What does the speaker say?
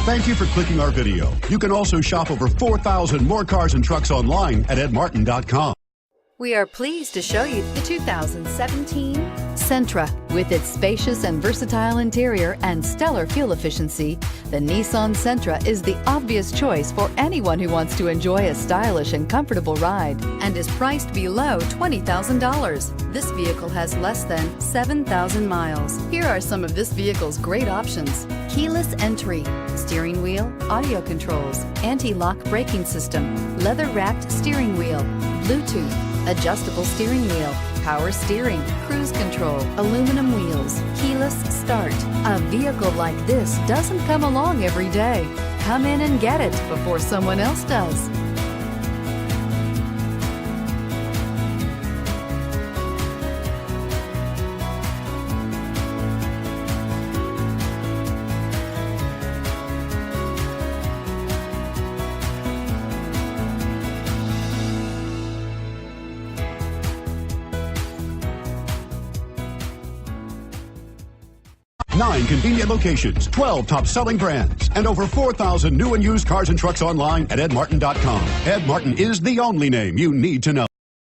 Thank you for clicking our video. You can also shop over 4,000 more cars and trucks online at edmartin.com. We are pleased to show you the 2017 Sentra. With its spacious and versatile interior and stellar fuel efficiency, the Nissan Sentra is the obvious choice for anyone who wants to enjoy a stylish and comfortable ride and is priced below $20,000. This vehicle has less than 7,000 miles. Here are some of this vehicle's great options: keyless entry, steering wheel audio controls, anti-lock braking system, leather-wrapped steering wheel, Bluetooth, adjustable steering wheel, power steering, cruise control, aluminum wheels, keyless start. A vehicle like this doesn't come along every day. Come in and get it before someone else does. Nine convenient locations, 12 top-selling brands, and over 4,000 new and used cars and trucks online at edmartin.com. Ed Martin is the only name you need to know.